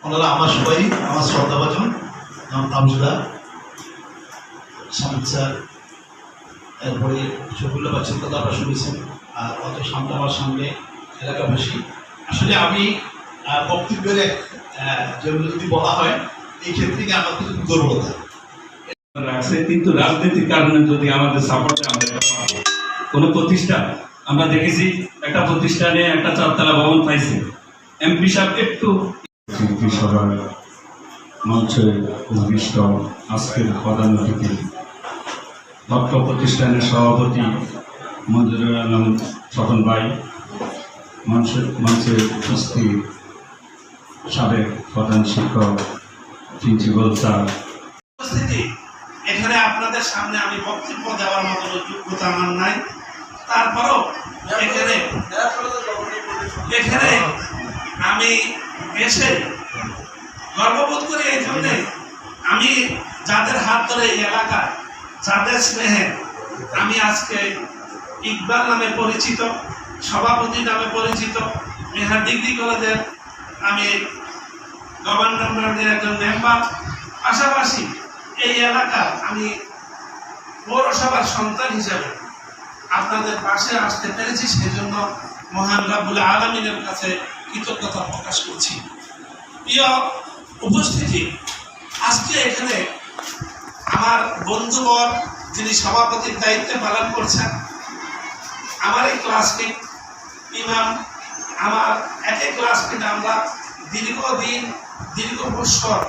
ওনারা আমার সবাই আমার শ্রদ্ধাভাজন, নাম তামজুদা সামিদ স্যার, এরপরে শফিউল্লাহ বাচ্চুর কথা আপনারা শুনেছেন, আর অত সামনে আমার সঙ্গে এলাকাবাসী। আসলে আমি বক্তব্যের জন্য যদি বলা হয় এই ক্ষেত্রে আমার কিছু দুর্বলতা আছে, কিন্তু রাজনৈতিক কারণে যদি আমাদের সাপোর্টে আমরা পাবো কোনো প্রতিষ্ঠান, আমরা দেখেছি একটা প্রতিষ্ঠানে একটা 4 তলা ভবন পাইছে, এমপি সাহেব একটু শিল্পী সভার মঞ্চে উপবিষ্ট আজকের প্রধান অতিথি ভক্ত প্রতিষ্ঠানের সভাপতি মঞ্জুরুল আলম স্বপন ভাই, মঞ্চে উপস্থিত সাবেক প্রধান শিক্ষক প্রিন্সিপাল স্যার। এখানে আপনাদের সামনে আমি বক্তব্য দেওয়ার মতো যোগ্যতা আমার নাই, তারপরও এখানে আমি এসে গর্ববোধ করি এই জন্যে, আমি যাদের হাত ধরে এই এলাকায়, যাদের স্নেহে আমি আজকে ইকবাল নামে পরিচিত, সভাপতি নামে পরিচিত, মেহার ডিগ্রি কলেজের আমি গভর্নমেন্টের একজন মেম্বার, পাশাপাশি এই এলাকার আমি পৌরসভার সন্তান হিসাবে আপনাদের পাশে আসতে পেরেছি, সেজন্য মহান রাব্বুল আলামিনের কাছে কৃতজ্ঞতা প্রকাশ করছি। প্রিয় উপস্থিতি, আজকে এখানে আমার বন্ধুবর যিনি সভাপতির দায়িত্বে পালন করছেন, আমার এই ক্লাসমেট ইমাম, আমার একই ক্লাসমেট, আমরা দীর্ঘদিন, দীর্ঘ বৎসর,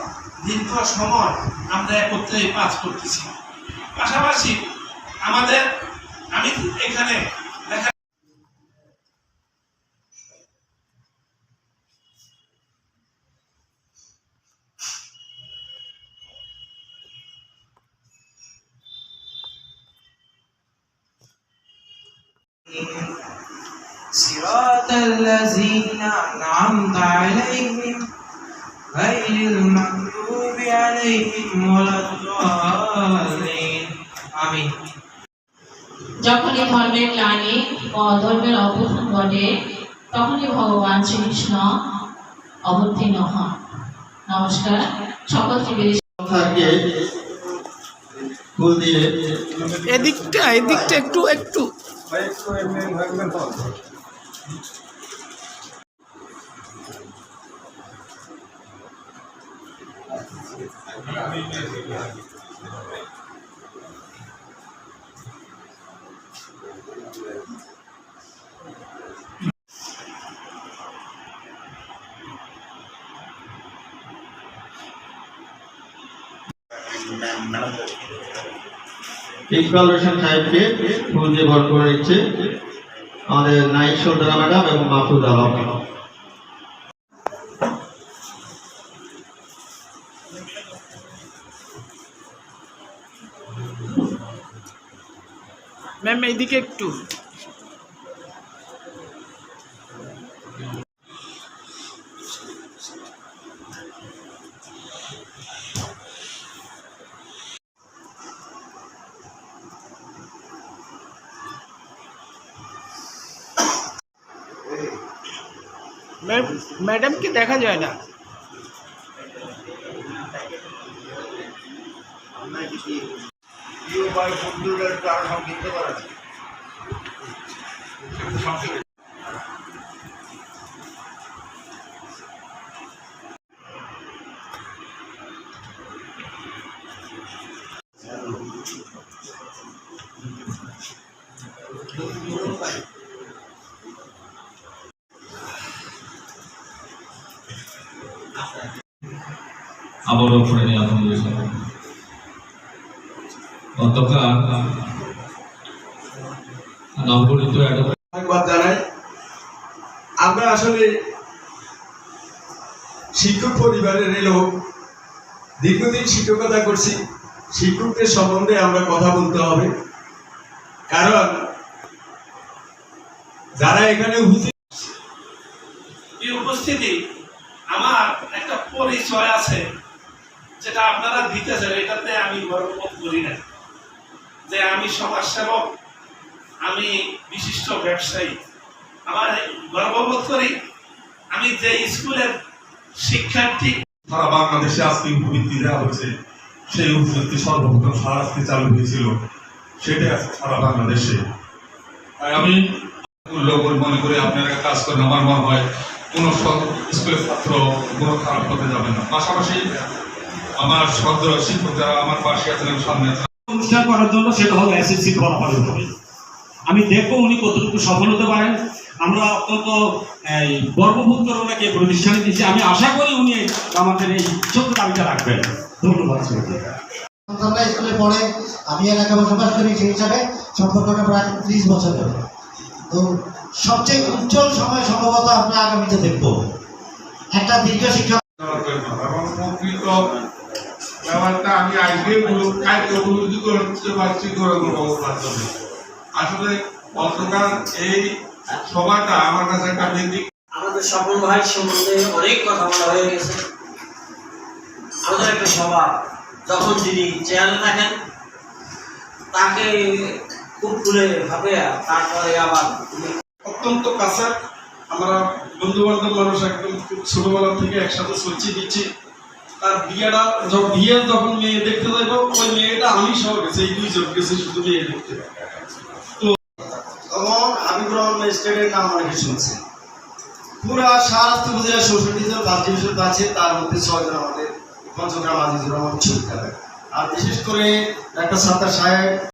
দীর্ঘ সময় আমরা একত্রে কাজ করতেছি। পাশাপাশি আমাদের আমি এখানে দেখা صراط الذين أنعمت عليهم غير المغضوب عليهم ولا الضالين آمين। যখনই ধর্মের গ্লানি ও অধর্মের অভ্যুত্থান ঘটে, তখনই ভগবান শ্রীকৃষ্ণ অবতীর্ণ হন। নমস্কার, সকল ত্রিবেদী ফুল দিয়ে এদিকটা একটু ইকবাল হোসেন সাহেবকে ফুল দিয়ে বরণ করে নিচ্ছে আমাদের নাইক সন্ধ্যা ম্যাডাম এবং মাহফুজ আলম। ম্যাম এইদিকে একটু ম্যাডামকে দেখা যায় না। আবারও পড়ে নিয়ে আলহামদুলিল্লাহ। গতকাল নবগঠিত ধন্যবাদ জানাই। আমরা আসলে শিক্ষক পরিবারের লোক, দীর্ঘদিন শিক্ষকতা করছি, শিক্ষকদের সম্বন্ধে আমরা কথা বলতে হবে, কারণ যারা এখানে উপস্থিতি, আমার একটা পরিচয় আছে যেটা আপনারা দিতেছেন, এটাতে আমি গর্ববোধ করি না যে আমি সমাজসেবক, আমি বিশিষ্ট ব্যবসায়ী। আমার গর্ববোধ করি আমি যে স্কুলের শিক্ষার্থী সারা বাংলাদেশে আজকে উপবৃত্তি দেওয়া হয়েছে, সেই উপবৃত্তি সর্বপ্রথম স্বরাষ্ট্রে চালু হয়েছিল, সেটাই আজকে সারা বাংলাদেশে। তাই আমি মূল্যবোধ মনে করে আপনারা কাজ করেন, আমার মনে হয় কোনো স্কুলের ছাত্র কোনো খারাপ হতে যাবে না। পাশাপাশি আমার সদ্য শিক্ষক যারা আমার পাশে আছেন এবং সামনে আছেন, অনুষ্ঠান করার জন্য সেটা হলো এসএসসি ফলাফলের উপরে। আমি দেখবো উনি কতটুকু সফল হতে পারেন। আমরা অত্যন্ত গর্ববোধ করে ওনাকে প্রতিষ্ঠানে দিচ্ছি। আমি আশা করি উনি আমাদের এই ছোট্ট দাবিটা রাখবেন। ধন্যবাদ। সন্তানরা স্কুলে পড়ে, আমি এলাকায় বসবাস করি, সেই হিসাবে সম্পর্কটা প্রায় 30 বছর ধরে। তো সবচেয়ে উজ্জ্বল সময় সম্ভবত আমরা আগামীতে দেখবো একটা দীর্ঘ শিক্ষা এবং প্রকৃত ব্যাপারটা আমি আজকে কালকে উপলব্ধি করতে পারছি গৌরবের মাধ্যমে। আসলে অন্ধকার এই সভাটা আমার কাছে একটা ভিত্তিক। আমাদের স্বপন ভাই সম্বন্ধে অনেক কথা বলা হয়ে গেছে। আমাদের একটা সভা, যখন যিনি চেয়ারে থাকেন তাকে খুব তুলে ভাবে, তারপরে আবার অত্যন্ত কাছে আমরা বন্ধু বান্ধব মানুষ, একদম খুব ছোটবেলা থেকে একসাথে চলছি দিচ্ছি। তার বিয়েটা যখন মেয়ে দেখতে যাইব, ওই মেয়েটা আমি সহ গেছি, এই 2 জন গেছি শুধু মেয়ে দেখতে। তো তখন হাবিবুর রহমান ম্যাজিস্ট্রেটের নাম অনেকে শুনছে। পুরা শাহরাস্তি উপজেলা 64 জন ফার্স্ট ডিভিশন আছে, তার মধ্যে 6 জন আমাদের পঞ্চগ্রাম আজিজুর রহমান ছিল। আর বিশেষ করে একটা সাত্তার সাহেব